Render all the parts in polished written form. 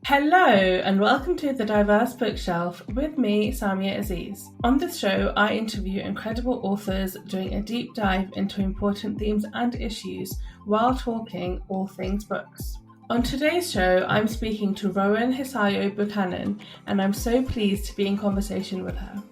Hello and welcome to The Diverse Bookshelf with me, Samia Aziz. On this show, I interview incredible authors doing a deep dive into important themes and issues while talking all things books. On today's show, I'm speaking to Rowan Hisayo Buchanan, and I'm so pleased to be in conversation with her.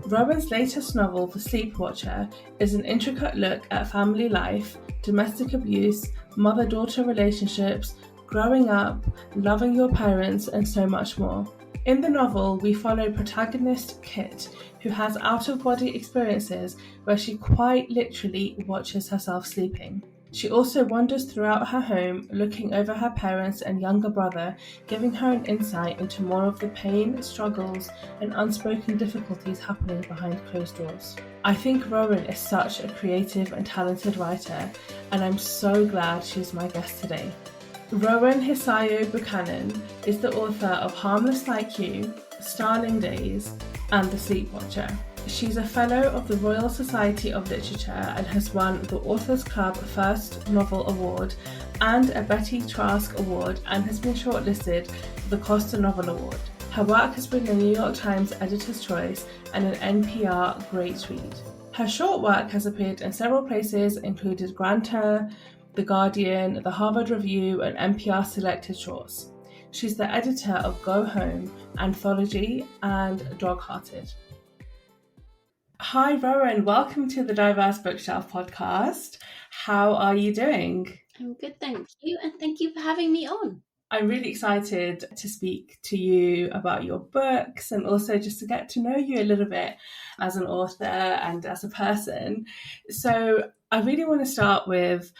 Rowan's latest novel, The Sleepwatcher, is an intricate look at family life, domestic abuse, mother-daughter relationships, growing up, loving your parents, and so much more. In the novel, we follow protagonist Kit, who has out-of-body experiences where she quite literally watches herself sleeping. She also wanders throughout her home, looking over her parents and younger brother, giving her an insight into more of the pain, struggles, and unspoken difficulties happening behind closed doors. I think Rowan is such a creative and talented writer, and I'm so glad she's my guest today. Rowan Hisayo Buchanan is the author of Harmless Like You, Starling Days, and The Sleepwatcher. She's a Fellow of the Royal Society of Literature and has won the Authors Club First Novel Award and a Betty Trask Award and has been shortlisted for the Costa Novel Award. Her work has been the New York Times Editor's Choice and an NPR Great Read. Her short work has appeared in several places, including Granta, The Guardian, the Harvard Review, and NPR Selected Shorts. She's the editor of Go Home, Anthology, and Dog-Hearted. Hi, Rowan. Welcome to the Diverse Bookshelf podcast. How are you doing? I'm good, thank you, and thank you for having me on. I'm really excited to speak to you about your books and also just to get to know you a little bit as an author and as a person. So I really want to start with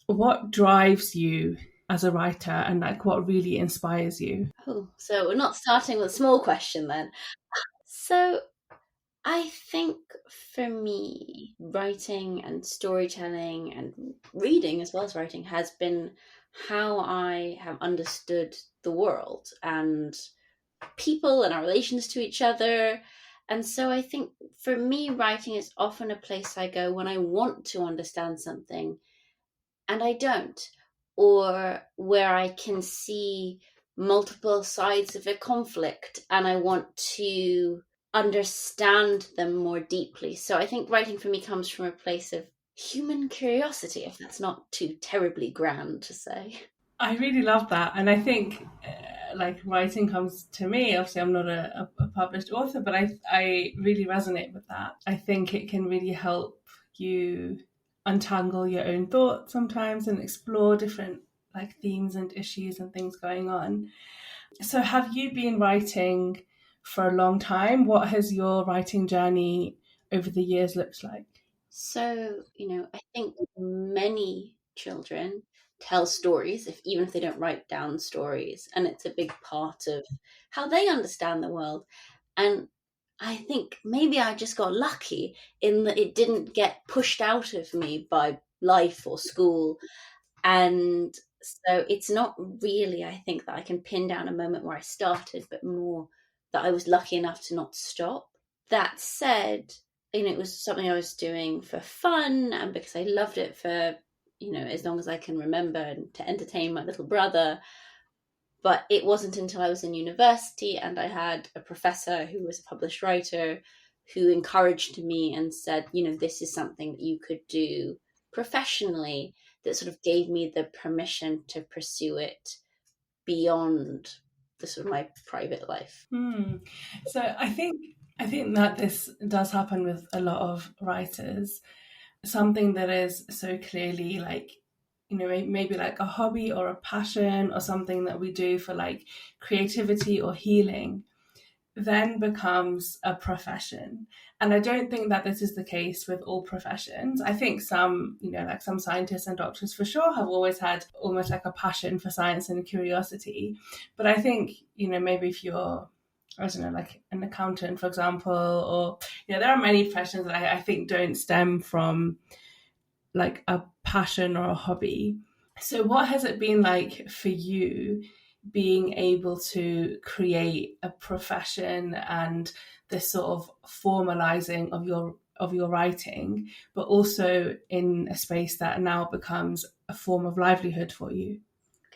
what drives you as a writer and what really inspires you? Oh, so we're not starting with a small question then. So I think for me, writing and storytelling and reading as well as writing has been how I have understood the world and people and our relations to each other. And so I think for me, writing is often a place I go when I want to understand something and I don't, or where I can see multiple sides of a conflict and I want to understand them more deeply. So I think writing for me comes from a place of human curiosity, if that's not too terribly grand to say. I really love that. And I think writing comes to me, obviously I'm not a published author, but I really resonate with that. I think it can really help you untangle your own thoughts sometimes and explore different themes and issues and things going on. So have you been writing for a long time? What has your writing journey over the years looked like? So, I think many children tell stories, even if they don't write down stories, and it's a big part of how they understand the world. And I think maybe I just got lucky in that it didn't get pushed out of me by life or school. And so it's not really, I think, that I can pin down a moment where I started, but more that I was lucky enough to not stop. That said, it was something I was doing for fun and because I loved it for, as long as I can remember and to entertain my little brother. But it wasn't until I was in university and I had a professor who was a published writer who encouraged me and said, this is something that you could do professionally, that sort of gave me the permission to pursue it beyond the sort of my private life. So I think that this does happen with a lot of writers. Something that is so clearly maybe like a hobby or a passion or something that we do for creativity or healing then becomes a profession. And I don't think that this is the case with all professions. I think some, some scientists and doctors for sure have always had almost like a passion for science and curiosity. But I think, maybe if you're, I don't know, like an accountant, for example, or, there are many professions that I think don't stem from like a passion or a hobby. So what has it been like for you being able to create a profession and this sort of formalizing of your writing, but also in a space that now becomes a form of livelihood for you?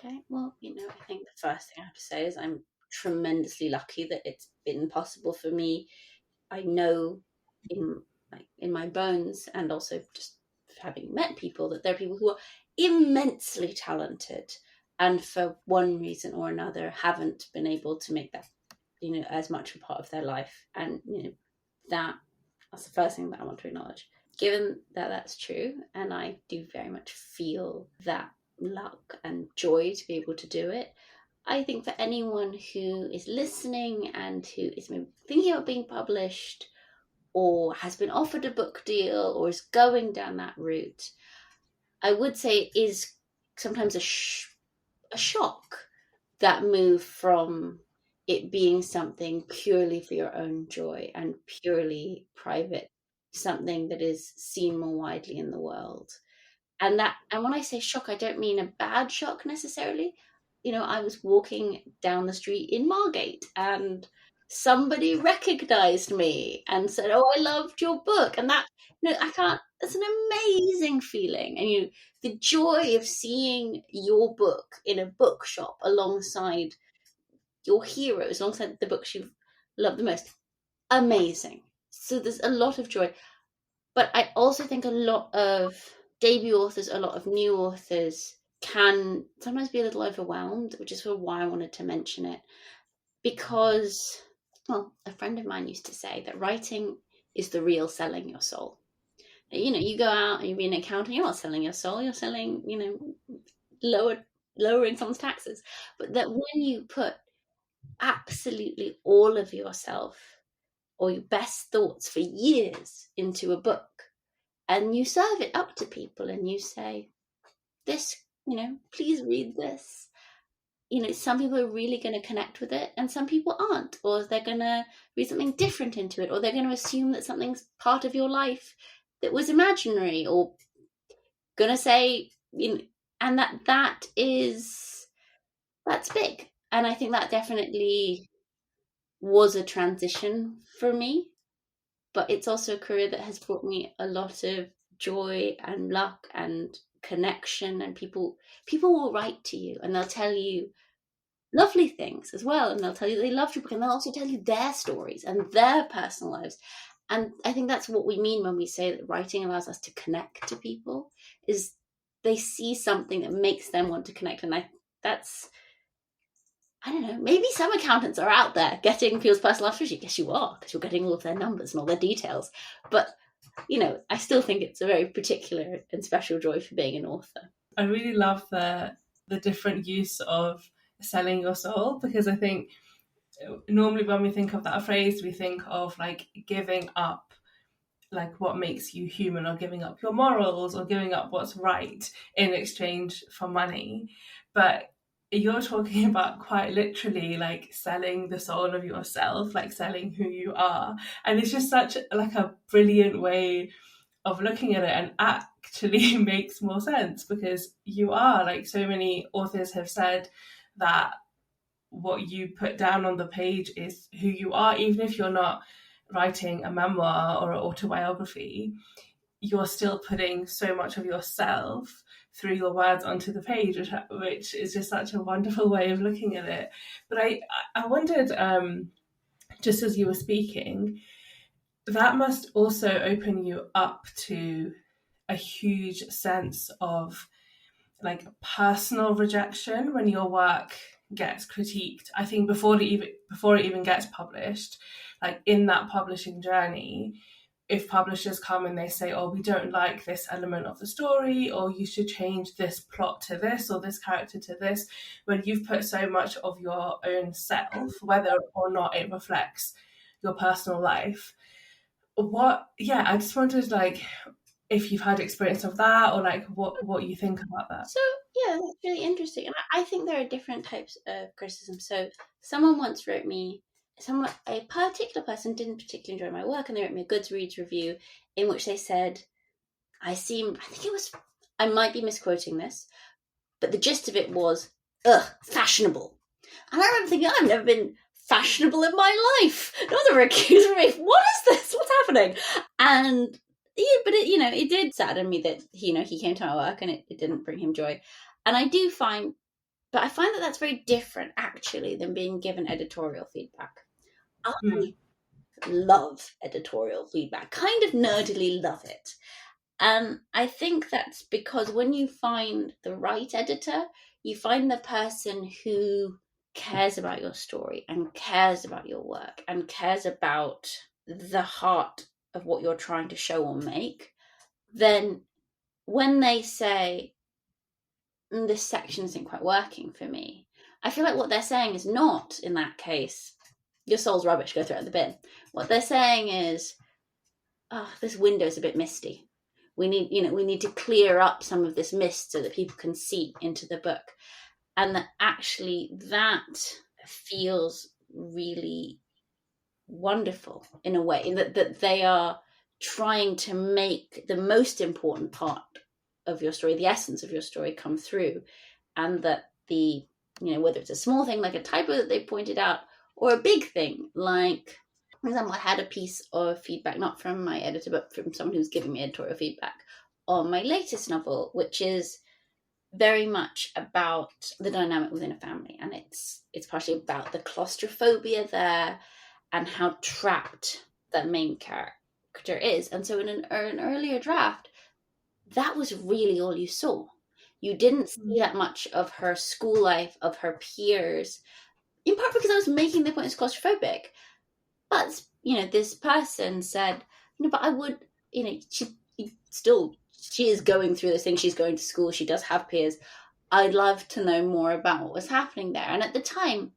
Okay, well, I think the first thing I have to say is I'm tremendously lucky that it's been possible for me. I know in in my bones, and also just having met people, that there are people who are immensely talented and for one reason or another haven't been able to make that as much a part of their life. And that's the first thing that I want to acknowledge. Given that that's true, and I do very much feel that luck and joy to be able to do it, I think for anyone who is listening and who is maybe thinking about being published, or has been offered a book deal, or is going down that route, I would say it is sometimes a shock, that move from it being something purely for your own joy and purely private, something that is seen more widely in the world. And when I say shock, I don't mean a bad shock necessarily. I was walking down the street in Margate and somebody recognized me and said, "Oh, I loved your book." And that, I can't, it's an amazing feeling. And the joy of seeing your book in a bookshop alongside your heroes, alongside the books you've loved the most. Amazing. So there's a lot of joy. But I also think a lot of debut authors, a lot of new authors can sometimes be a little overwhelmed, which is why I wanted to mention it. Because, well, a friend of mine used to say that writing is the real selling your soul. You go out and you be an accountant, you're not selling your soul, you're selling, lowering someone's taxes. But that when you put absolutely all of yourself or your best thoughts for years into a book, and you serve it up to people and you say, this, please read this. Some people are really going to connect with it and some people aren't, or they're going to read something different into it, or they're going to assume that something's part of your life that was imaginary, or going to say, and that's big. And I think that definitely was a transition for me, but it's also a career that has brought me a lot of joy and luck and connection. And people will write to you and they'll tell you lovely things as well, and they'll tell you they love your book, and they'll also tell you their stories and their personal lives. And I think that's what we mean when we say that writing allows us to connect to people, is they see something that makes them want to connect. And I don't know, maybe some accountants are out there getting people's personal life. Yes, you are, because you're getting all of their numbers and all their details. But, I still think it's a very particular and special joy for being an author. I really love the different use of selling your soul, because I think normally when we think of that phrase, we think of like giving up like what makes you human, or giving up your morals, or giving up what's right in exchange for money. But you're talking about quite literally like selling the soul of yourself, like selling who you are. And it's just such like a brilliant way of looking at it, and actually makes more sense, because you are, like so many authors have said, that what you put down on the page is who you are. Even if you're not writing a memoir or an autobiography, you're still putting so much of yourself through your words onto the page, which is just such a wonderful way of looking at it. But I wondered, just as you were speaking, that must also open you up to a huge sense of like personal rejection when your work gets critiqued. I think before it even gets published, like in that publishing journey, if publishers come and they say, "Oh, we don't like this element of the story," or "You should change this plot to this, or this character to this," when you've put so much of your own self, whether or not it reflects your personal life, I just wondered, like, if you've had experience of that, or like what you think about that. So yeah, that's really interesting. And I think there are different types of criticism. So someone once wrote me, a particular person didn't particularly enjoy my work, and they wrote me a Goodreads review in which they said, I might be misquoting this, but the gist of it was, fashionable. And I remember thinking, I've never been fashionable in my life. No one's ever accused me. What is this? What's happening? And but it did sadden me that he came to my work and it didn't bring him joy. And I do find But I find that that's very different, actually, than being given editorial feedback. I love editorial feedback, kind of nerdily love it. And I think that's because when you find the right editor, you find the person who cares about your story and cares about your work and cares about the heart of what you're trying to show or make. Then when they say, this section isn't quite working for me, I feel like what they're saying is not, in that case, your soul's rubbish, go throw it in the bin. What they're saying is, this window's a bit misty. We need to clear up some of this mist so that people can see into the book. And that actually that feels really wonderful in a way, that they are trying to make the most important part of your story, the essence of your story, come through. And that whether it's a small thing like a typo that they pointed out, or a big thing like, for example, I had a piece of feedback, not from my editor, but from someone who's giving me editorial feedback on my latest novel, which is very much about the dynamic within a family. And it's partially about the claustrophobia there and how trapped that main character is. And so in an earlier draft, that was really all you saw. You didn't see that much of her school life, of her peers, in part because I was making the point it's claustrophobic. But, this person said, but I would, she is going through this thing. She's going to school. She does have peers. I'd love to know more about what was happening there. And at the time,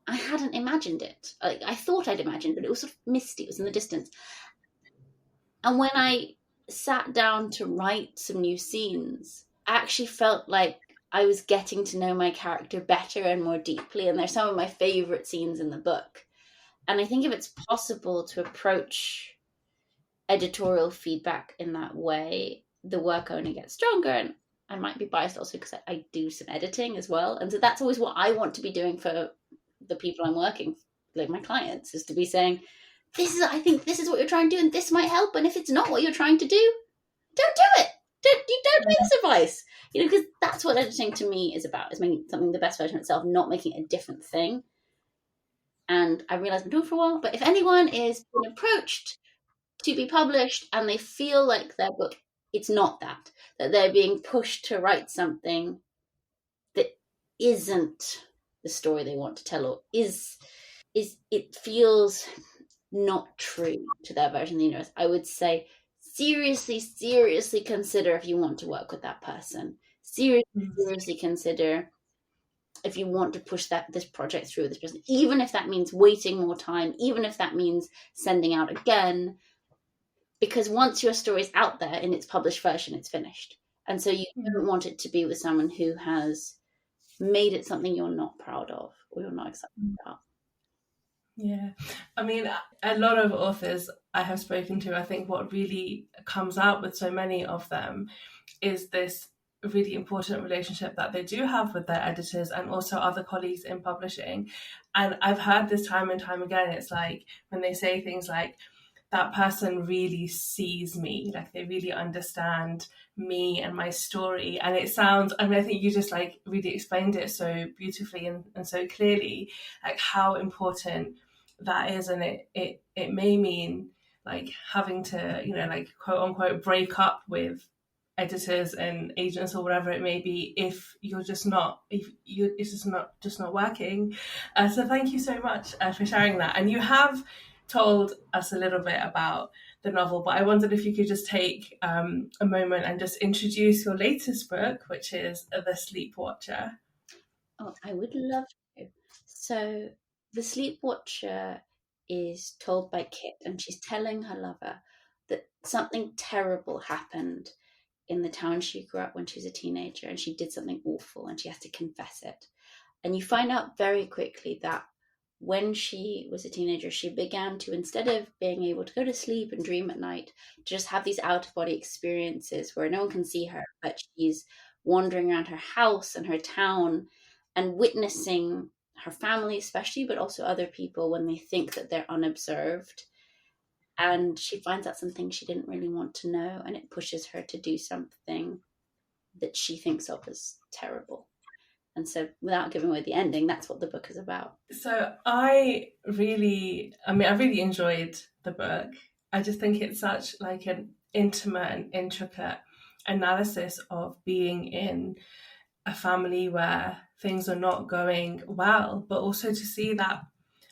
I hadn't imagined it. I thought I'd imagined, but it was sort of misty. It was in the distance. And when I sat down to write some new scenes, I actually felt like I was getting to know my character better and more deeply. And they're some of my favorite scenes in the book. And I think if it's possible to approach editorial feedback in that way, the work only gets stronger. And I might be biased also because I do some editing as well. And so that's always what I want to be doing for the people I'm working, like my clients, is to be saying, I think this is what you're trying to do, and this might help. And if it's not what you're trying to do, don't do it. Don't take this advice. Because that's what editing to me is about, is making something the best version of itself, not making it a different thing. And I realized I'm doing it for a while, but if anyone is being approached to be published and they feel like their book, it's not that they're being pushed to write something that isn't the story they want to tell, or it feels not true to their version of the universe, I would say seriously consider if you want to work with that person. Seriously consider if you want to push this project through with this person, even if that means waiting more time, even if that means sending out again, because once your story's out there in its published version, it's finished. And so you don't want it to be with someone who has made it something you're not proud of or you're not excited about. Yeah, I mean, a lot of authors I have spoken to, I think what really comes out with so many of them is this really important relationship that they do have with their editors and also other colleagues in publishing. And I've heard this time and time again, it's like when they say things like, that person really sees me, like they really understand me and my story. And it sounds, I mean, I think you just like really explained it so beautifully and so clearly, like how important that is. And it may mean like having to, like quote unquote break up with editors and agents or whatever it may be if it's just not working. So thank you so much for sharing that. And you have told us a little bit about the novel, but I wondered if you could just take a moment and just introduce your latest book, which is The Sleepwatcher. Oh, I would love to. So The Sleepwatcher is told by Kit, and she's telling her lover that something terrible happened in the town she grew up when she was a teenager, and she did something awful and she has to confess it. And you find out very quickly that when she was a teenager, she began to, instead of being able to go to sleep and dream at night, to just have these out-of-body experiences where no one can see her, but she's wandering around her house and her town and witnessing her family especially, but also other people when they think that they're unobserved. And she finds out some things she didn't really want to know, and it pushes her to do something that she thinks of as terrible. And so without giving away the ending, that's what the book is about. So I really enjoyed the book. I just think it's such like an intimate and intricate analysis of being in a family where things are not going well, but also to see that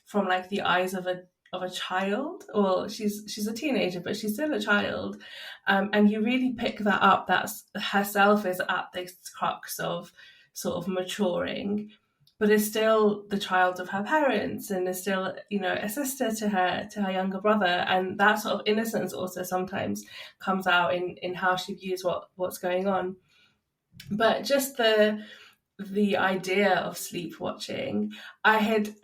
from like the eyes of a child. Well, she's a teenager, but she's still a child, and you really pick that up. That's herself is at this crux of sort of maturing, but is still the child of her parents and is still, you know, a sister to her younger brother. And that sort of innocence also sometimes comes out in how she views what's going on. But just the idea of sleepwatching, I've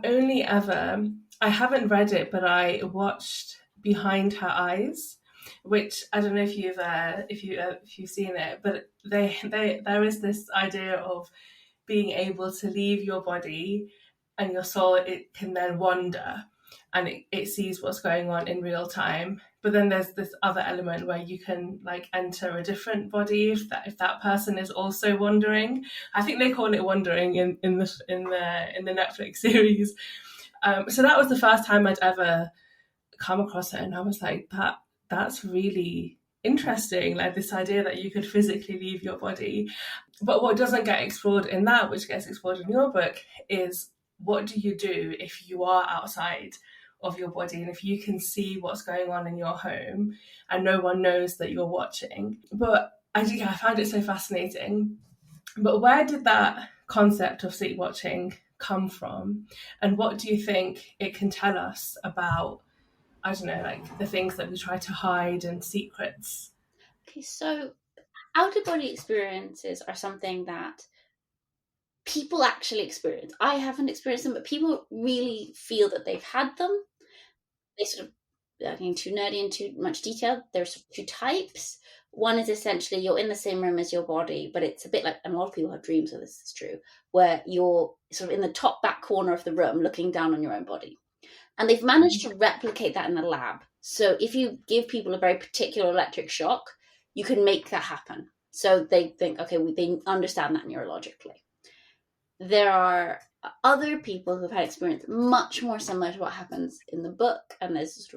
only ever, I haven't read it, but I watched Behind Her Eyes, which I don't know if you've seen it, but there is this idea of being able to leave your body and your soul, it can then wander and it sees what's going on in real time. But then there's this other element where you can like enter a different body if that person is also wandering. I think they call it wandering in the Netflix series. So that was the first time I'd ever come across it, and I was like, that's really interesting, like this idea that you could physically leave your body. But what doesn't get explored in that, which gets explored in your book, is what do you do if you are outside of your body and if you can see what's going on in your home and no one knows that you're watching. But I found it so fascinating. But where did that concept of sleep watching come from, and what do you think it can tell us about, I don't know, like the things that we try to hide and secrets? Okay, so out-of-body experiences are something that people actually experience. I haven't experienced them, but people really feel that they've had them. They sort of, without getting too nerdy and too much detail, there's two types. One is essentially you're in the same room as your body, but it's a bit like, and a lot of people have dreams, so this is true, where you're sort of in the top back corner of the room looking down on your own body. And they've managed to replicate that in the lab. So if you give people a very particular electric shock, you can make that happen. So they think, okay, they understand that neurologically. There are other people who've had experience much more similar to what happens in the book. And there's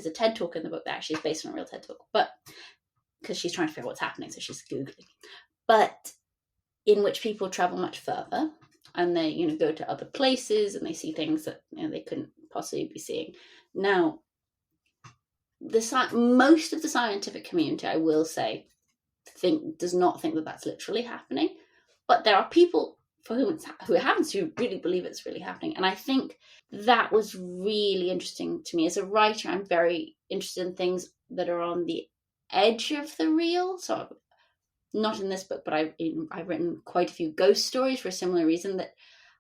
a TED talk in the book that actually is based on a real TED talk, but because she's trying to figure out what's happening, so she's Googling. But in which people travel much further and they, you know, go to other places and they see things that, you know, they couldn't possibly be seeing. Now, most of the scientific community, I will say, does not think that that's literally happening, but there are people for whom who happens to really believe it's really happening. And I think that was really interesting to me. As a writer, I'm very interested in things that are on the edge of the real. So not in this book, but I've written quite a few ghost stories for a similar reason, that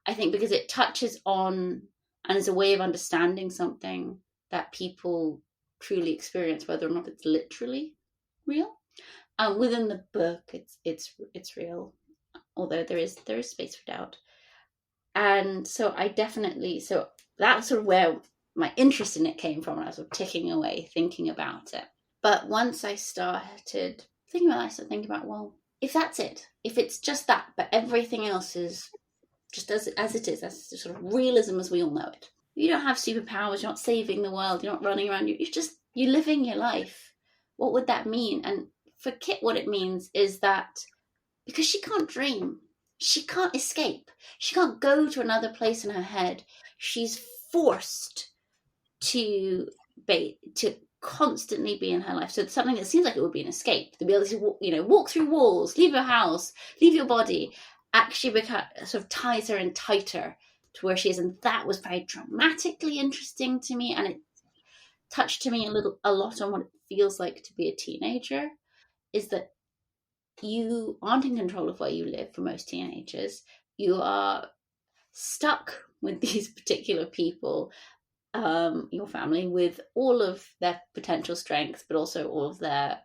I think because it touches on and is a way of understanding something that people truly experience, whether or not it's literally real. Within the book, it's real, although there is space for doubt. And so so that's sort of where my interest in it came from, and I was sort of ticking away thinking about it. But once I started thinking about it, I started thinking about, well, if that's it, if it's just that, but everything else is just as it is, that's the sort of realism as we all know it. You don't have superpowers, you're not saving the world, you're not running around, you're living your life. What would that mean? And for Kit, what it means is that because she can't dream, she can't escape, she can't go to another place in her head, she's forced to constantly be in her life. So it's something that seems like it would be an escape, to be able to, you know, walk through walls, leave your house, leave your body, actually sort of ties her in tighter to where she is. And that was very dramatically interesting to me, and it touched to me a lot on what it feels like to be a teenager, is that you aren't in control of where you live. For most teenagers, you are stuck with these particular people, your family, with all of their potential strengths, but also all of their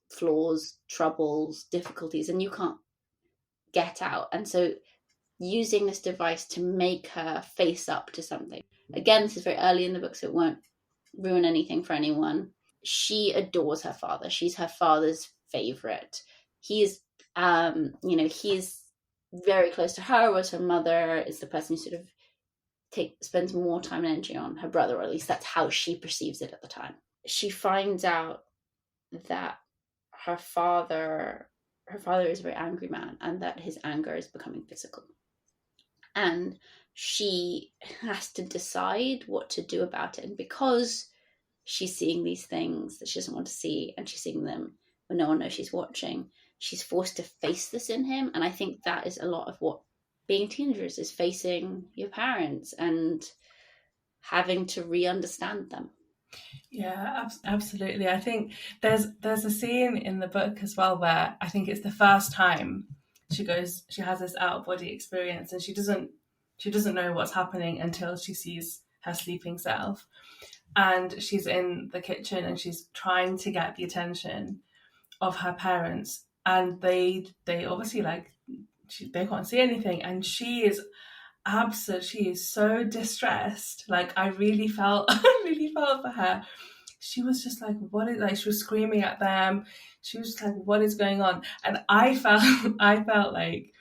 flaws, troubles, difficulties, and you can't get out. And so using this device to make her face up to something. Again, this is very early in the book, so it won't ruin anything for anyone. She adores her father. She's her father's favorite. He's very close to her, whereas her mother is the person who sort of spends more time and energy on her brother, or at least that's how she perceives it at the time. She finds out that her father is a very angry man, and that his anger is becoming physical. And she has to decide what to do about it. And because she's seeing these things that she doesn't want to see, and she's seeing them when no one knows she's watching, she's forced to face this in him. And I think that is a lot of what being teenagers is, facing your parents and having to re-understand them. Yeah, absolutely. I think there's a scene in the book as well where I think it's the first time she has this out of body experience, and she doesn't know what's happening until she sees her sleeping self, and she's in the kitchen and she's trying to get the attention of her parents, and they obviously they can't see anything, and she is so distressed. Like, I really felt for her. She was just like, she was screaming at them. She was just like, what is going on? And I felt like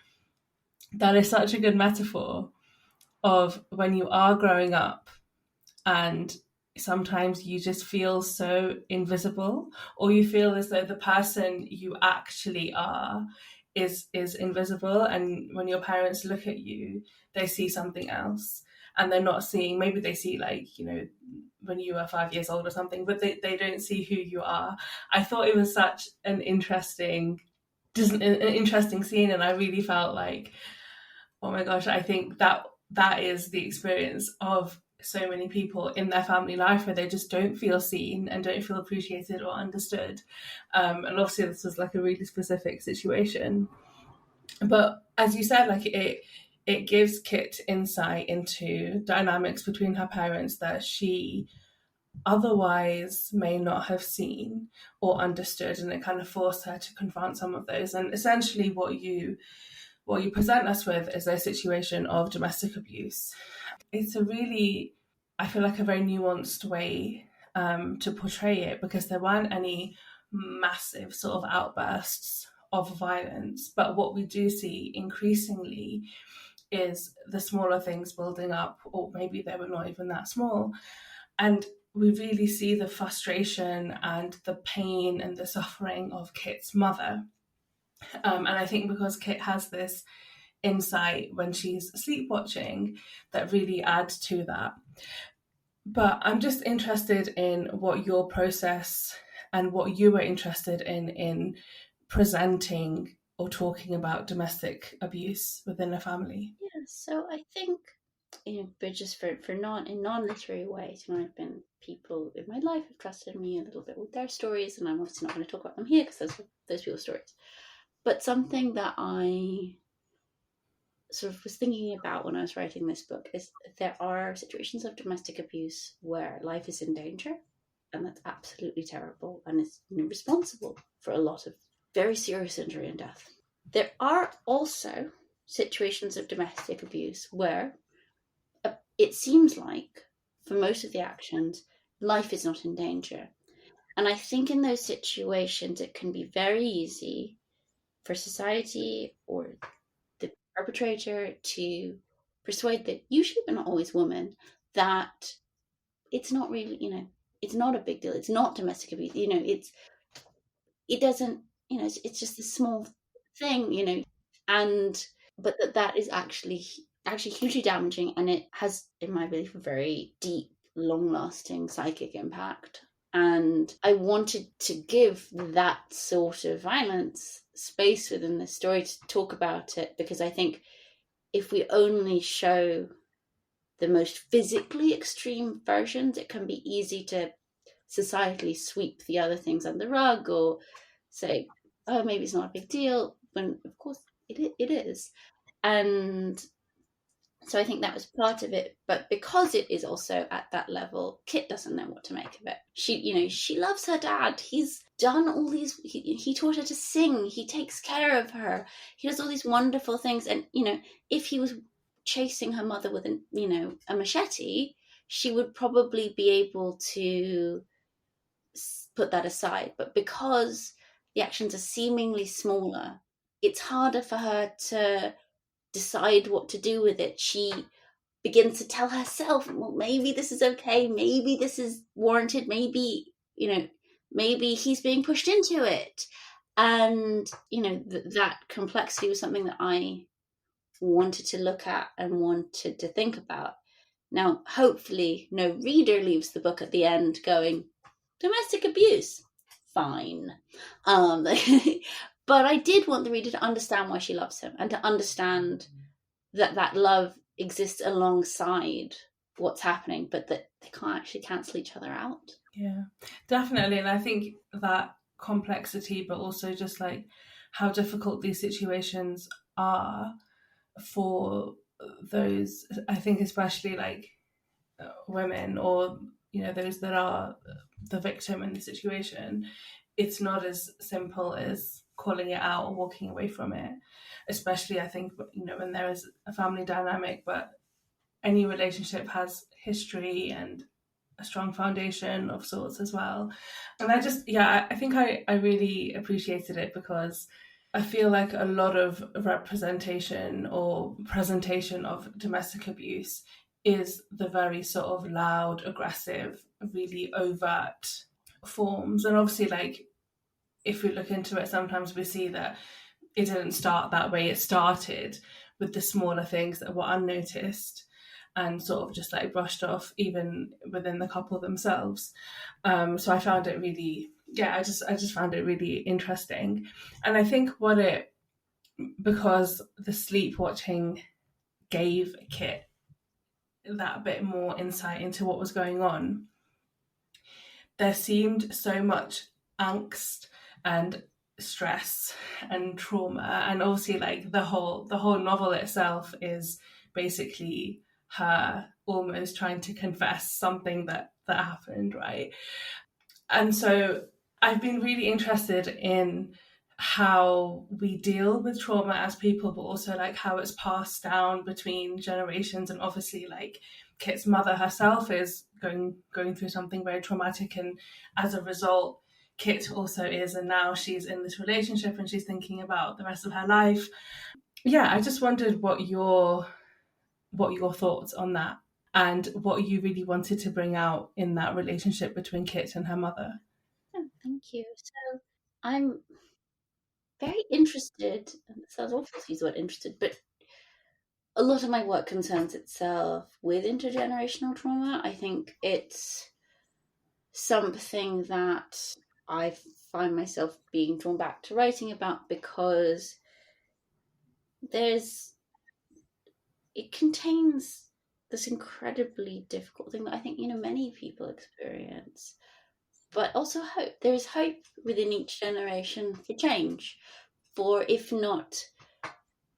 that is such a good metaphor of when you are growing up, and sometimes you just feel so invisible, or you feel as though the person you actually are is invisible, and when your parents look at you, they see something else, and they're not seeing, maybe they see, like, when you were 5 years old or something, but they don't see who you are. I thought it was such an interesting scene, and I really felt like, oh my gosh, I think that is the experience of so many people in their family life, where they just don't feel seen and don't feel appreciated or understood. And obviously this was like a really specific situation. But as you said, like, it gives Kit insight into dynamics between her parents that she otherwise may not have seen or understood, and it kind of forced her to confront some of those. And essentially what you present us with is a situation of domestic abuse. It's a really, I feel like, a very nuanced way to portray it, because there weren't any massive sort of outbursts of violence. But what we do see increasingly is the smaller things building up, or maybe they were not even that small. And we really see the frustration and the pain and the suffering of Kit's mother. And I think because Kit has this insight when she's sleepwatching, that really adds to that. But I'm just interested in what your process and what you were interested in presenting or talking about domestic abuse within a family. Yeah, so I think, but just in non-literary ways, I've been, people in my life have trusted me a little bit with their stories, and I'm obviously not going to talk about them here because those people's stories. But something that I sort of was thinking about when I was writing this book is there are situations of domestic abuse where life is in danger, and that's absolutely terrible, and it's responsible for a lot of very serious injury and death. There are also situations of domestic abuse where it seems like, for most of the actions, life is not in danger. And I think in those situations, it can be very easy for society or the perpetrator to persuade that, usually but not always women, that it's not really, it's not a big deal. It's not domestic abuse. It doesn't, it's just a small thing, and but that is actually hugely damaging, and it has, in my belief, a very deep, long-lasting psychic impact. And I wanted to give that sort of violence space within the story to talk about it, because I think if we only show the most physically extreme versions, it can be easy to societally sweep the other things under the rug, or say, oh, maybe it's not a big deal, when of course it is. And so I think that was part of it. But because it is also at that level, Kit doesn't know what to make of it. She loves her dad. He's done all these, he taught her to sing. He takes care of her. He does all these wonderful things. And, if he was chasing her mother with a machete, she would probably be able to put that aside. But because the actions are seemingly smaller, it's harder for her to decide what to do with it. She begins to tell herself, well, maybe this is okay, maybe this is warranted, maybe, maybe he's being pushed into it. And, that complexity was something that I wanted to look at and wanted to think about. Now, hopefully, no reader leaves the book at the end going, domestic abuse, fine. But I did want the reader to understand why she loves him and to understand that love exists alongside what's happening, but that they can't actually cancel each other out. Yeah, definitely. And I think that complexity, but also just like how difficult these situations are for those, I think especially like women, or those that are the victim in the situation, it's not as simple as calling it out or walking away from it, especially I think when there is a family dynamic. But any relationship has history and a strong foundation of sorts as well. And I think I really appreciated it, because I feel like a lot of representation or presentation of domestic abuse is the very sort of loud, aggressive, really overt forms. And obviously, like, if we look into it, sometimes we see that it didn't start that way. It started with the smaller things that were unnoticed and sort of just like brushed off, even within the couple themselves. So I found it really, I just found it really interesting. And I think because the sleep watching gave Kit that bit more insight into what was going on, there seemed so much angst and stress and trauma. And obviously, like, the whole novel itself is basically her almost trying to confess something that happened, right? And so I've been really interested in how we deal with trauma as people, but also like how it's passed down between generations. And obviously, like, Kit's mother herself is going through something very traumatic, and as a result, Kit also is, and now she's in this relationship and she's thinking about the rest of her life. Yeah, I just wondered what your thoughts on that, and what you really wanted to bring out in that relationship between Kit and her mother. Oh, thank you. So I'm very interested, and it sounds awful to use the word interested, but a lot of my work concerns itself with intergenerational trauma. I think it's something that I find myself being drawn back to writing about, because it contains this incredibly difficult thing that I think, many people experience, but also hope. There is hope within each generation for change, for, if not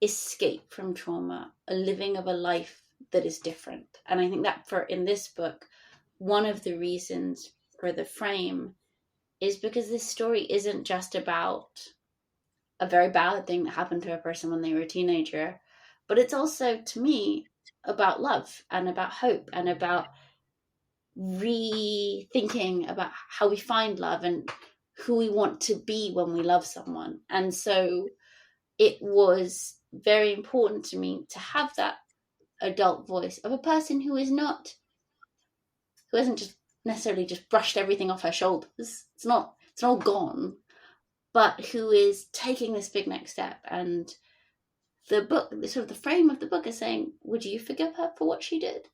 escape from trauma, a living of a life that is different. And I think that in this book, one of the reasons for the frame is because this story isn't just about a very bad thing that happened to a person when they were a teenager, but it's also, to me, about love and about hope and about rethinking about how we find love and who we want to be when we love someone. And so it was very important to me to have that adult voice of a person who hasn't just necessarily just brushed everything off her shoulders. It's not all gone, but who is taking this big next step. And the book, sort of the frame of the book, is saying, would you forgive her for what she did?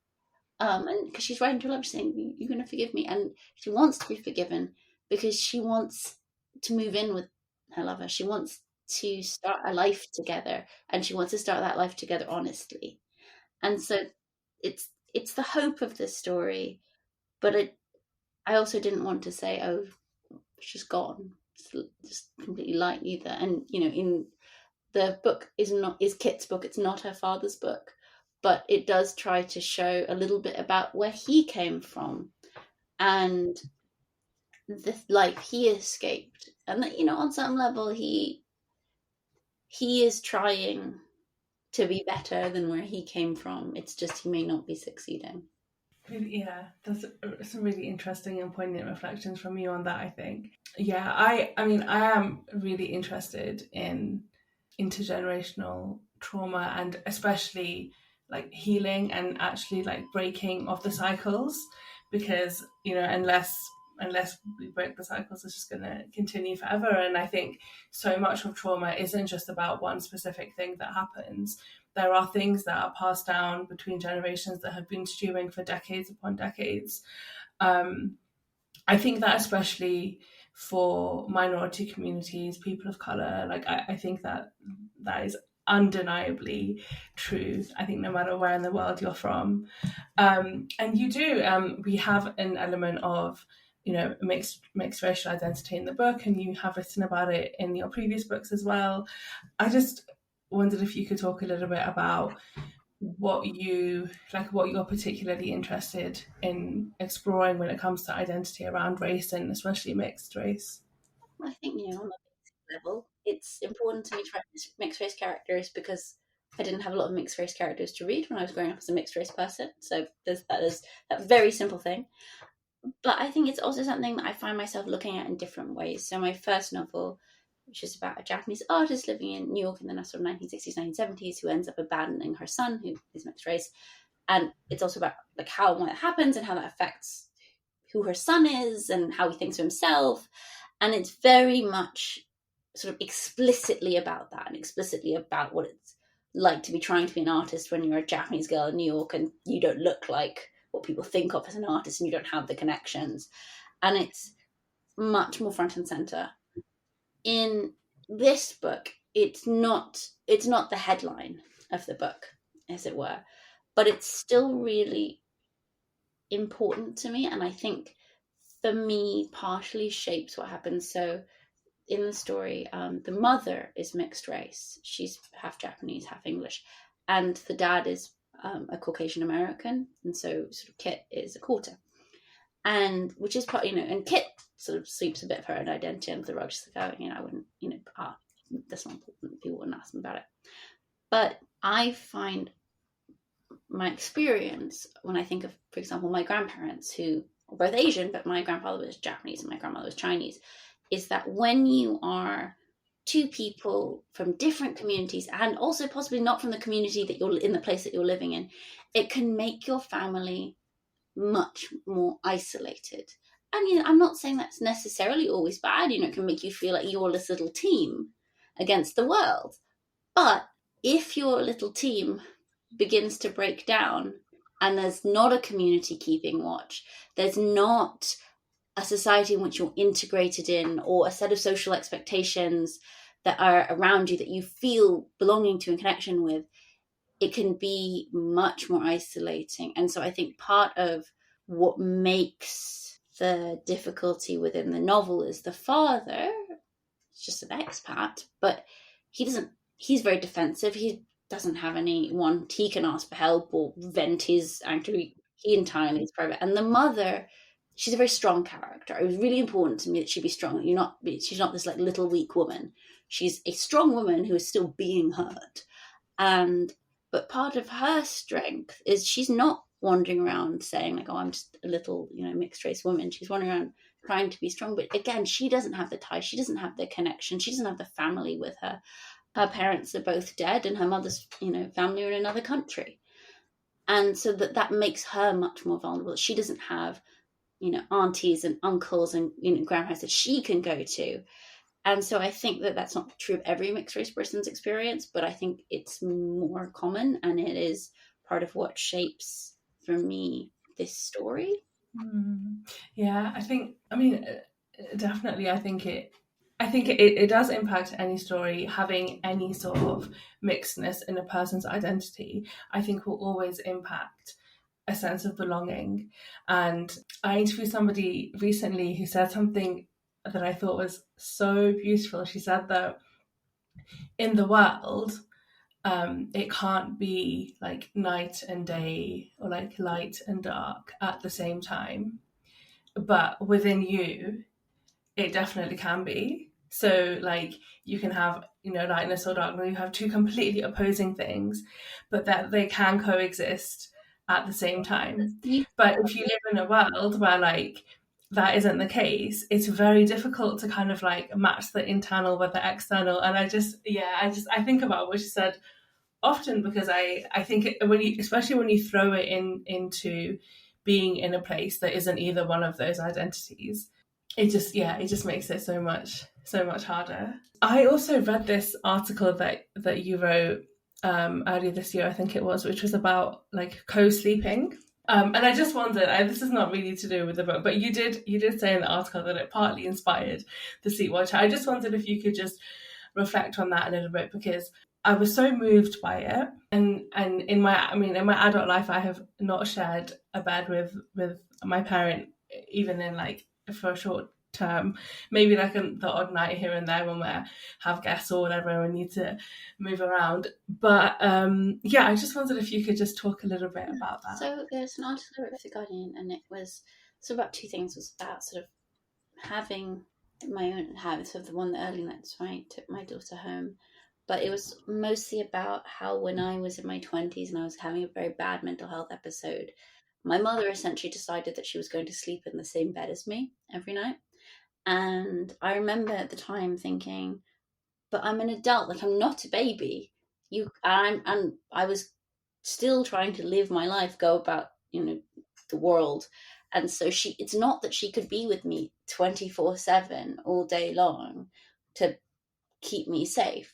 And because she's writing to her lover saying, you're going to forgive me. And she wants to be forgiven because she wants to move in with her lover. She wants to start a life together, and she wants to start that life together honestly. And so it's the hope of this story, but I also didn't want to say, oh, she's gone. It's just completely light either. And, in the book is Kit's book. It's not her father's book, but it does try to show a little bit about where he came from and the life he escaped. And that, on some level, he is trying to be better than where he came from. It's just he may not be succeeding. Yeah, that's some really interesting and poignant reflections from you on that, I think. Yeah, I mean, I am really interested in intergenerational trauma, and especially like healing and actually like breaking of the cycles, because unless we break the cycles, it's just going to continue forever. And I think so much of trauma isn't just about one specific thing that happens. There are things that are passed down between generations that have been stewing for decades upon decades. I think that especially for minority communities, people of color, like I think that is undeniably true. I think no matter where in the world you're from, and you do, we have an element of mixed racial identity in the book, and you have written about it in your previous books as well. I just wondered if you could talk a little bit about what you're particularly interested in exploring when it comes to identity around race, and especially mixed race. I think, on the basic level, it's important to me to write mixed race characters because I didn't have a lot of mixed race characters to read when I was growing up as a mixed race person. So that is that very simple thing. But I think it's also something that I find myself looking at in different ways. So my first novel, which is about a Japanese artist living in New York in the sort of 1960s, 1970s, who ends up abandoning her son, who is mixed race. And it's also about like how and when it happens and how that affects who her son is and how he thinks of himself. And it's very much sort of explicitly about that, and explicitly about what it's like to be trying to be an artist when you're a Japanese girl in New York and you don't look like what people think of as an artist and you don't have the connections. And it's much more front and center. In this book, it's not the headline of the book, as it were, but it's still really important to me, and I think for me partially shapes what happens. So in the story, the mother is mixed race. She's half Japanese, half English, and the dad is a Caucasian American, and so sort of Kit is a quarter, and which is part, and Kit sort of sweeps a bit of her own identity under the rug. She's like, I wouldn't, that's not important. People wouldn't ask me about it. But I find my experience when I think of, for example, my grandparents, who were both Asian, but my grandfather was Japanese and my grandmother was Chinese, is that when you are two people from different communities and also possibly not from the community that you're in, the place that you're living in, it can make your family much more isolated. And I'm not saying that's necessarily always bad. It can make you feel like you're this little team against the world. But if your little team begins to break down and there's not a community keeping watch, there's not a society in which you're integrated in, or a set of social expectations that are around you that you feel belonging to and connection with, it can be much more isolating. And so I think part of what makes the difficulty within the novel is the father, it's just an expat, but he's very defensive. He doesn't have anyone he can ask for help or vent his anger. He entirely is private. And the mother, she's a very strong character. It was really important to me that she be strong. She's not this like little weak woman. She's a strong woman who is still being hurt. But part of her strength is she's not wandering around saying like, I'm just a little, mixed race woman. She's wandering around trying to be strong. But again, she doesn't have the ties. She doesn't have the connection. She doesn't have the family with her. Her parents are both dead and her mother's, family are in another country. And so that makes her much more vulnerable. She doesn't have, aunties and uncles and, grandparents that she can go to. And so I think that that's not true of every mixed race person's experience, but I think it's more common, and it is part of what shapes, for me, this story. Yeah, definitely. I think it does impact any story. Having any sort of mixedness in a person's identity, I think, will always impact a sense of belonging. And I interviewed somebody recently who said something that I thought was so beautiful. She said that in the world, it can't be like night and day or like light and dark at the same time. But within you, it definitely can be. So like you can have, lightness or darkness. You have two completely opposing things, but that they can coexist at the same time. But if you live in a world where like that isn't the case, it's very difficult to kind of like match the internal with the external. And I think about what she said often because I think especially when you throw it into being in a place that isn't either one of those identities, it just makes it so much harder. I also read this article that you wrote earlier this year, I think it was, which was about like co-sleeping. And I just wondered, this is not really to do with the book, but you did say in the article that it partly inspired the Sleep Watcher. I just wondered if you could just reflect on that a little bit, because I was so moved by it. And in my adult life, I have not shared a bed with my parent, even in like for a short term, maybe like the odd night here and there when we have guests or whatever and we need to move around. But I just wondered if you could just talk a little bit about that. So there's an article of The Guardian, and it was about two things. It was about sort of having my own habits, of the one the early nights when I took my daughter home. But it was mostly about how when I was in my 20s and I was having a very bad mental health episode, my mother essentially decided that she was going to sleep in the same bed as me every night. And I remember at the time thinking, but I'm an adult, like I'm not a baby. And I was still trying to live my life, go about, the world. And so it's not that she could be with me 24/7 all day long to keep me safe.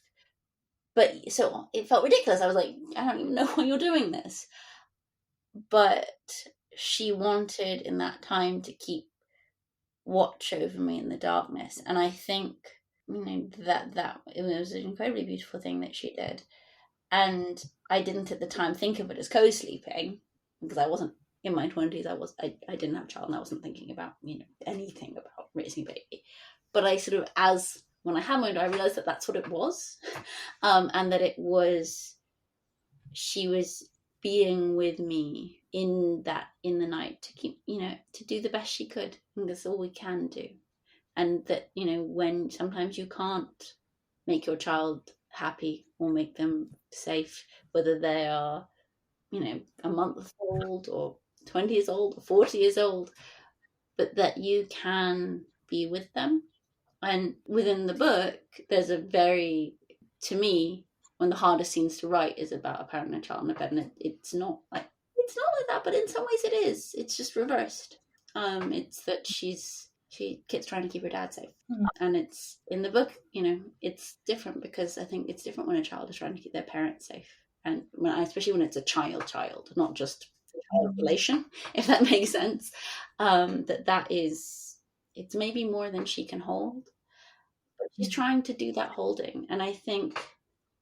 But so it felt ridiculous. I was like, I don't even know why you're doing this. But she wanted in that time to keep watch over me in the darkness. And I think, that it was an incredibly beautiful thing that she did. And I didn't at the time think of it as co-sleeping, because I wasn't in my 20s. I didn't have a child, and I wasn't thinking about, anything about raising a baby. But I sort of, when I had my daughter, I realized that that's what it was. And that she was being with me in the night to keep, to do the best she could. And that's all we can do. And that, when sometimes you can't make your child happy or make them safe, whether they are, a month old or 20 years old or 40 years old, but that you can be with them. And within the book, there's to me, one of the hardest scenes to write is about a parent and a child in a bed, and it's not like that, but in some ways it is. It's just reversed. It's that kid's trying to keep her dad safe. And it's in the book, it's different, because I think it's different when a child is trying to keep their parents safe, and especially when it's a child, not just a child relation, if that makes sense. It's maybe more than she can hold, but she's trying to do that holding. And I think,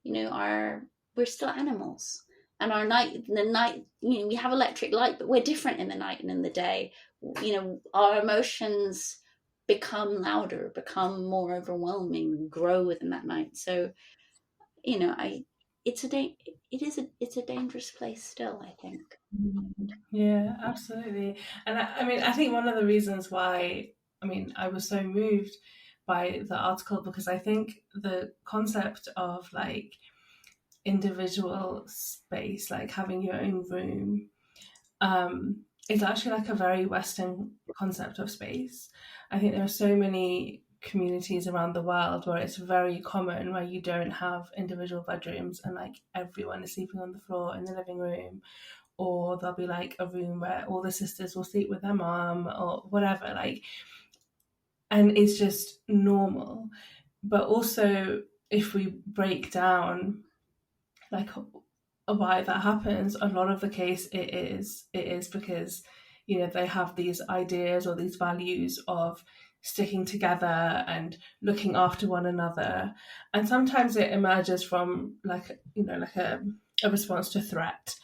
we're still animals, and the night, we have electric light, but we're different in the night and in the day. Our emotions become louder, become more overwhelming, grow within that night. So, it's a dangerous place still, I think. Yeah, absolutely. And I think one of the reasons why, I was so moved by the article, because I think the concept of like individual space, like having your own room, is actually like a very Western concept of space. I think there are so many communities around the world where it's very common, where you don't have individual bedrooms and like everyone is sleeping on the floor in the living room, or there'll be like a room where all the sisters will sleep with their mom or whatever, like, and it's just normal. But also, if we break down like why that happens, a lot of the case it is because they have these ideas or these values of sticking together and looking after one another, and sometimes it emerges from like a response to threat.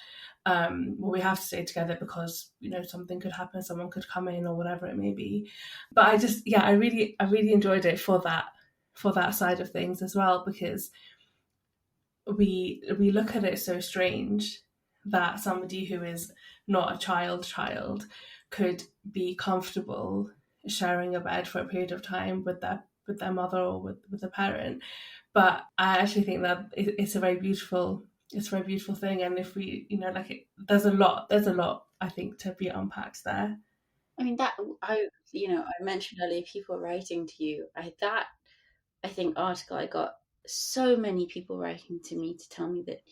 Well, we have to stay together because something could happen, someone could come in or whatever it may be. But I really enjoyed it for that side of things as well, because we look at it so strange that somebody who is not a child could be comfortable sharing a bed for a period of time with their mother or with a parent. But I actually think that it's a very beautiful thing. And if we, there's a lot, I think, to be unpacked there. I mentioned earlier, people writing to you. I think article, I got so many people writing to me to tell me that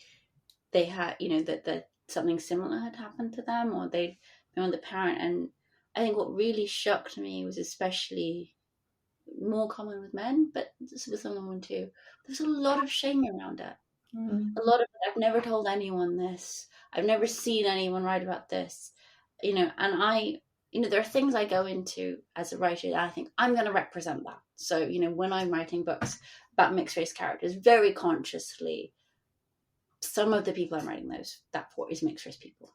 they had, that something similar had happened to them, or they'd been with the parent. And I think what really shocked me was, especially more common with men, but this was some women too, there's a lot of shame around it. A lot of, I've never told anyone this, I've never seen anyone write about this, and there are things I go into as a writer that I think I'm going to represent that. So, when I'm writing books about mixed race characters, very consciously, some of the people I'm writing that for is mixed race people.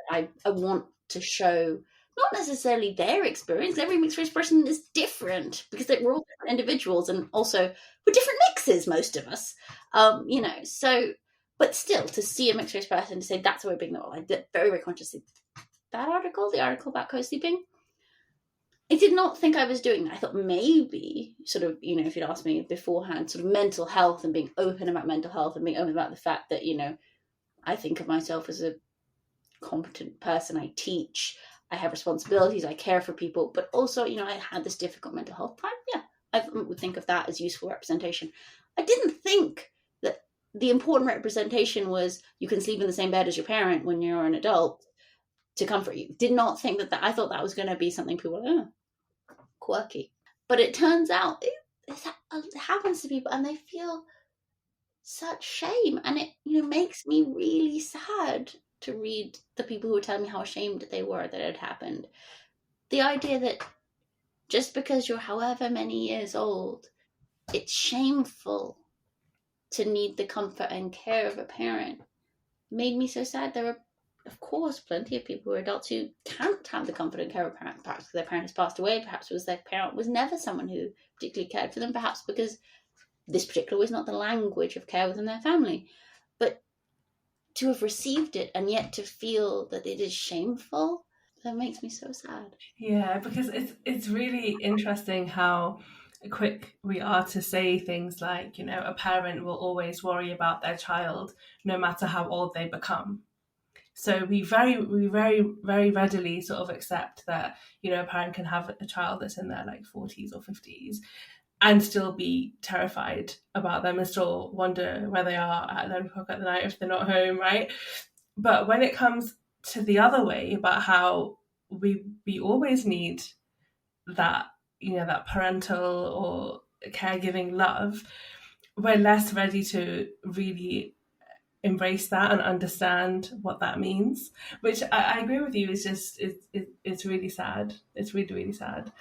I want to show not necessarily their experience. Every mixed race person is different because we're all different individuals, and also we're different mixes, most of us. So, but still, to see a mixed race person to say that's the way being the world, I did very, very consciously. That article, the article about co-sleeping, I did not think I was doing that. I thought maybe sort of, if you'd asked me beforehand, sort of mental health and being open about mental health and being open about the fact that, I think of myself as a competent person. I teach, I have responsibilities, I care for people, but also, I had this difficult mental health time. Yeah, I would think of that as useful representation. I didn't think that the important representation was you can sleep in the same bed as your parent when you're an adult to comfort you. Did not think that I thought that was going to be something people were quirky. But it turns out it happens to people, and they feel such shame, and it makes me really sad to read the people who were telling me how ashamed they were that it had happened. The idea that just because you're however many years old, it's shameful to need the comfort and care of a parent made me so sad. There were, of course, plenty of people who are adults who can't have the comfort and care of a parent, perhaps because their parent has passed away, perhaps because their parent was never someone who particularly cared for them, perhaps because this particular was not the language of care within their family. But to have received it and yet to feel that it is shameful, that makes me so sad. Yeah, because it's really interesting how quick we are to say things like, a parent will always worry about their child no matter how old they become. So we very, very readily sort of accept that, a parent can have a child that's in their like 40s or 50s and still be terrified about them and still wonder where they are at 11 o'clock at the night if they're not home, right? But when it comes to the other way about how we always need that, that parental or caregiving love, we're less ready to really embrace that and understand what that means, which I agree with you, it's really sad. It's really, really sad.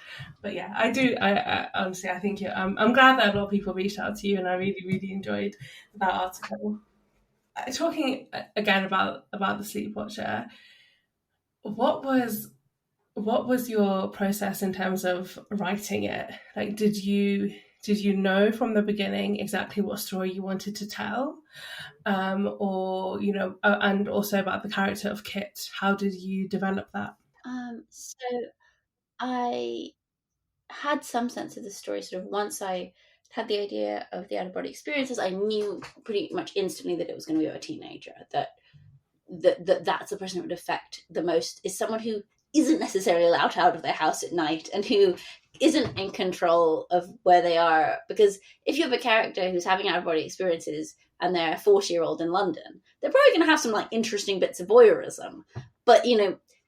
But yeah, I honestly, I think I'm glad that a lot of people reached out to you, and I really, really enjoyed that article. Talking again about the Sleepwatcher, what was your process in terms of writing it? Like, did you know from the beginning exactly what story you wanted to tell? Or, and also about the character of Kit, how did you develop that? So I had some sense of the story sort of once I had the idea of the out-of-body experiences. I knew pretty much instantly that it was going to be about a teenager, that's the person it would affect the most, is someone who isn't necessarily allowed out of their house at night and who isn't in control of where they are. Because if you have a character who's having out-of-body experiences and they're a 40-year-old in London, they're probably going to have some like interesting bits of voyeurism. But,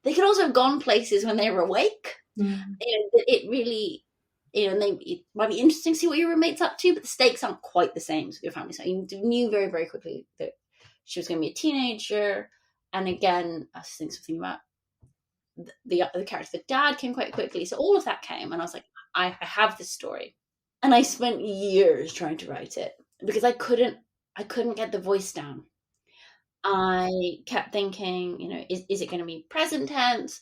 they could also have gone places when they were awake. It really, it might be interesting to see what your roommate's up to, but the stakes aren't quite the same with your family. So you knew very, very quickly that she was going to be a teenager. And again, I was thinking something about the character, the dad came quite quickly. So all of that came, and I was like, I have this story. And I spent years trying to write it because I couldn't get the voice down. I kept thinking, is it going to be present tense?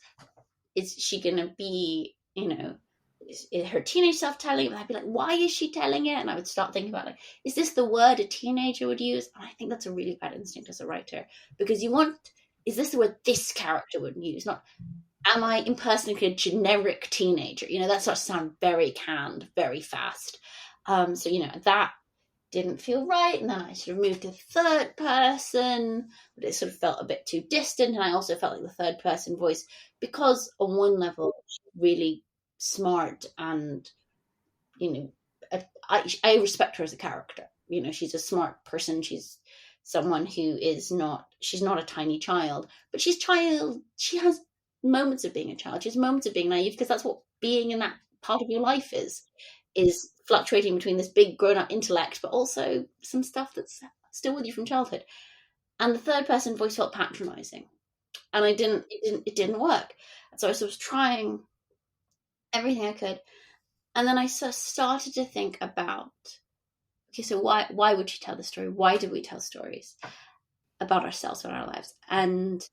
Is she going to be, is her teenage self telling it? And I'd be like, why is she telling it? And I would start thinking about, like, is this the word a teenager would use? And I think that's a really bad instinct as a writer, because is this the word this character would use? Not, am I impersonating a generic teenager? That starts to sound very canned, very fast. So, that didn't feel right. And then I sort of moved to third person, but it sort of felt a bit too distant. And I also felt like the third person voice, because on one level, she's really smart and, I respect her as a character. She's a smart person. She's someone who is not, she's not a tiny child, but she has moments of being a child. She has moments of being naive, because that's what being in that part of your life is fluctuating between this big grown-up intellect, but also some stuff that's still with you from childhood. And the third person voice felt patronizing, and it didn't work. And so I was trying everything I could, and then I started to think about, okay, so why would she tell the story? Why do we tell stories about ourselves and our lives? And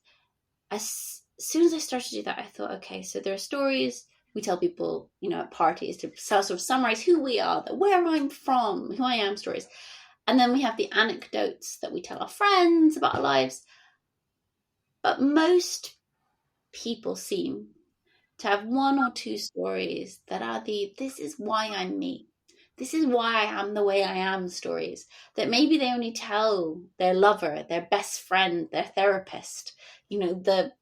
as soon as I started to do that, I thought, okay, so there are stories we tell people, at parties, to sort of summarize who we are, where I'm from, who I am stories. And then we have the anecdotes that we tell our friends about our lives. But most people seem to have one or two stories that are this is why I'm me. This is why I am the way I am stories, that maybe they only tell their lover, their best friend, their therapist, the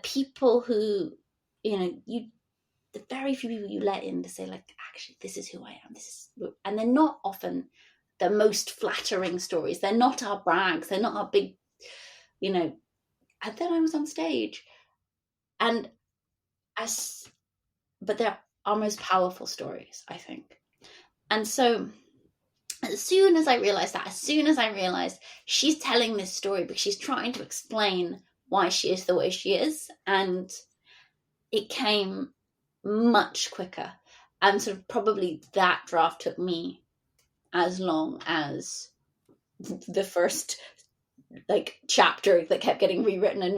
people who, the very few people you let in to say, like, actually, this is who I am. And they're not often the most flattering stories. They're not our brags. They're not our big, and then I was on stage, but they're our most powerful stories, I think. And so as soon as I realized she's telling this story because she's trying to explain why she is the way she is, and it came much quicker. And sort of probably that draft took me as long as the first chapter that kept getting rewritten. And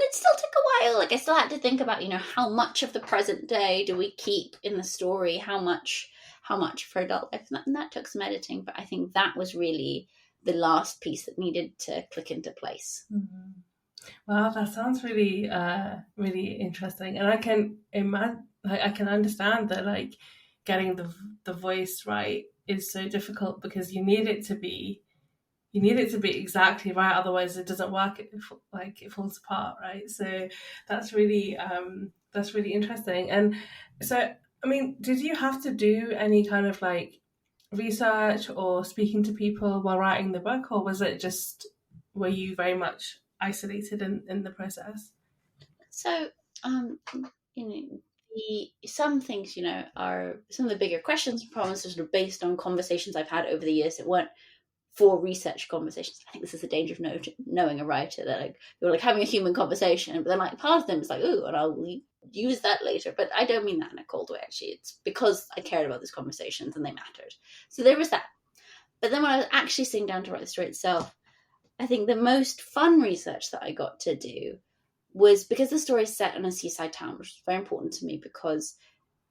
it still took a while. I still had to think about, how much of the present day do we keep in the story? How much of her adult life? And that took some editing, but I think that was really the last piece that needed to click into place. Mm-hmm. Wow, that sounds really, really interesting. And I can imagine, I can understand that, getting the voice right is so difficult, because you need it to be exactly right. Otherwise, it doesn't work. It falls apart, right? So that's really interesting. And so, I mean, did you have to do any kind of research or speaking to people while writing the book, or was it just, were you very much isolated in the process? So, some things, are some of the bigger questions and problems are sort of based on conversations I've had over the years that weren't for research conversations. I think this is the danger of knowing a writer, that you're having a human conversation, but then part of them is ooh, and I'll use that later. But I don't mean that in a cold way, actually. It's because I cared about these conversations and they mattered. So there was that. But then when I was actually sitting down to write the story itself, I think the most fun research that I got to do was, because the story is set in a seaside town, which is very important to me, because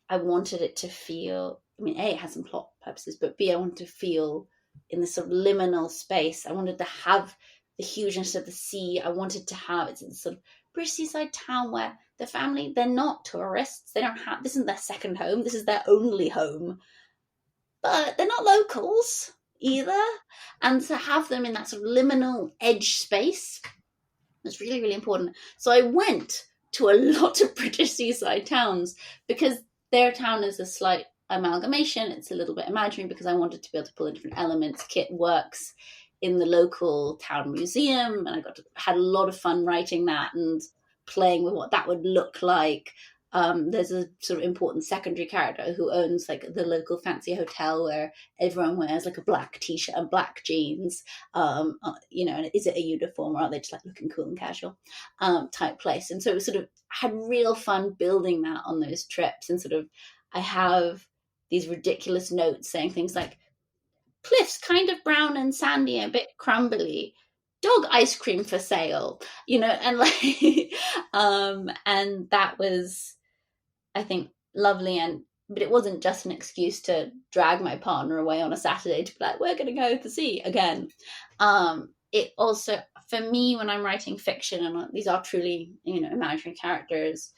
I wanted it to feel, A, it has some plot purposes, but B, I wanted to feel in this sort of liminal space. I wanted to have the hugeness of the sea. I wanted to have, it's a sort of British seaside town where the family, they're not tourists. They don't have, this isn't their second home. This is their only home. But they're not locals either. And to have them in that sort of liminal edge space was really, really important. So I went to a lot of British seaside towns, because their town is a slight amalgamation. It's a little bit imaginary, because I wanted to be able to pull in different elements. Kit works in the local town museum, and I had a lot of fun writing that and playing with what that would look like. There's a sort of important secondary character who owns the local fancy hotel where everyone wears a black t-shirt and black jeans, and is it a uniform, or are they just looking cool and casual type place? And so it sort of had real fun building that on those trips. And sort of I have these ridiculous notes saying things like, cliffs kind of brown and sandy, a bit crumbly, dog ice cream for sale, and and that was, I think, lovely. But it wasn't just an excuse to drag my partner away on a Saturday to be we're going to go to the sea again. It also, for me, when I'm writing fiction, and these are truly, imaginary characters,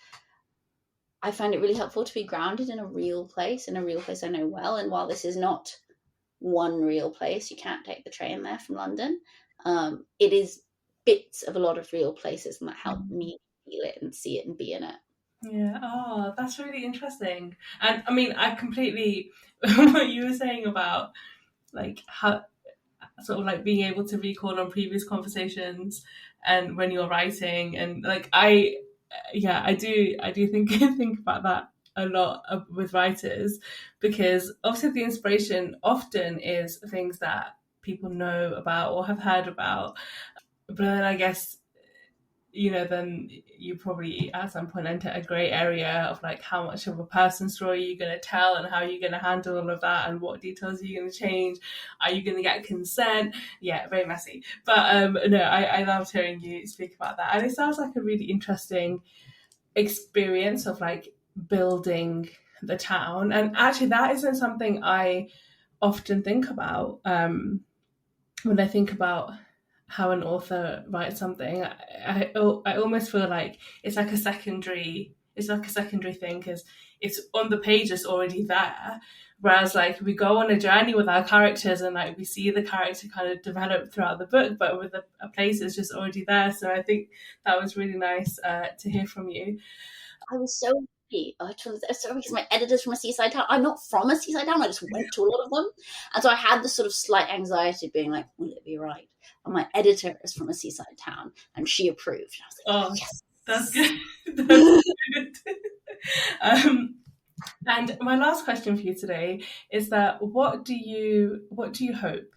I find it really helpful to be grounded in a real place I know well. And while this is not one real place, you can't take the train there from London, it is bits of a lot of real places, and that help me feel it and see it and be in it. Yeah. Oh, that's really interesting. And I completely what you were saying about how sort of like being able to recall on previous conversations and when you're writing, and like I do think about that a lot with writers, because obviously the inspiration often is things that people know about or have heard about, but then I guess, then you probably at some point enter a grey area of like how much of a person's story you're going to tell and how you're going to handle all of that and what details are you going to change. Are you going to get consent? Yeah, very messy. But no, I loved hearing you speak about that. And it sounds like a really interesting experience of like building the town. And actually that isn't something I often think about when I think about how an author writes something. I almost feel like it's like a secondary thing, because it's on the page, it's already there, whereas like we go on a journey with our characters and like we see the character kind of develop throughout the book, but with a place it's just already there. So I think that was really nice to hear from you. I was so happy. Sorry, because my editor's from a seaside town. I'm not from a seaside town. I just went to a lot of them. And so I had this sort of slight anxiety of being like, will it be right? And my editor is from a seaside town, and she approved. And I was like, yes. That's good. That's good. And my last question for you today is that what do you hope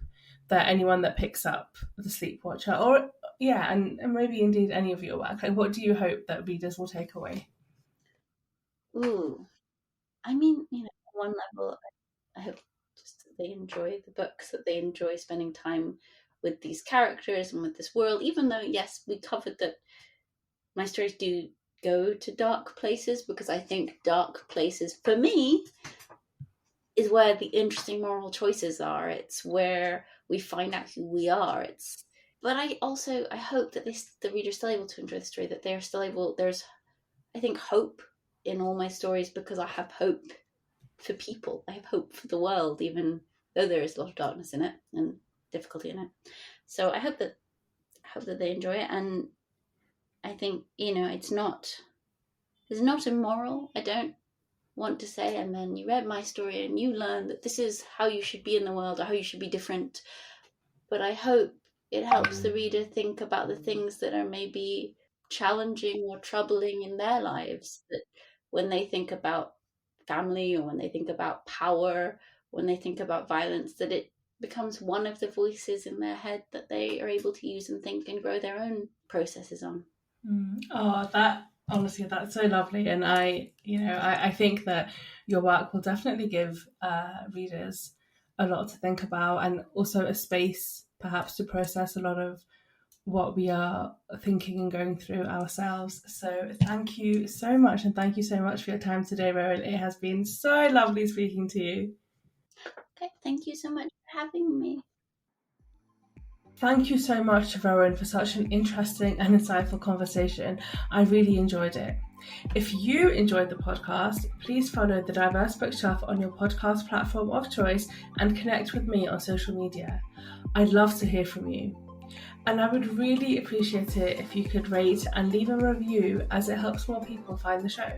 that anyone that picks up The Sleepwatcher, or and maybe indeed any of your work, like what do you hope that readers will take away? Ooh, I mean, on one level, I hope just that they enjoy the books, that they enjoy spending time with these characters and with this world, even though, yes, we covered that my stories do go to dark places, because I think dark places, for me, is where the interesting moral choices are. It's where we find out who we are. But I hope that the reader's still able to enjoy the story, that they're still able, there's, I think, hope in all my stories, because I have hope for people. I have hope for the world, even though there is a lot of darkness in it and difficulty in it. So I hope that they enjoy it. And I think, it's not immoral. I don't want to say, and then you read my story and you learn that this is how you should be in the world or how you should be different. But I hope it helps the reader think about the things that are maybe challenging or troubling in their lives, that when they think about family, or when they think about power, when they think about violence, that it becomes one of the voices in their head that they are able to use and think and grow their own processes on. Honestly, that's so lovely. And I think that your work will definitely give readers a lot to think about, and also a space perhaps to process a lot of what we are thinking and going through ourselves. So thank you so much, and thank you so much for your time today, Rowan. It has been so lovely speaking to you. Okay, thank you so much for having me. Thank you so much, Rowan, for such an interesting and insightful conversation. I really enjoyed it. If you enjoyed the podcast, please follow The Diverse Bookshelf on your podcast platform of choice and connect with me on social media. I'd love to hear from you. And I would really appreciate it if you could rate and leave a review, as it helps more people find the show.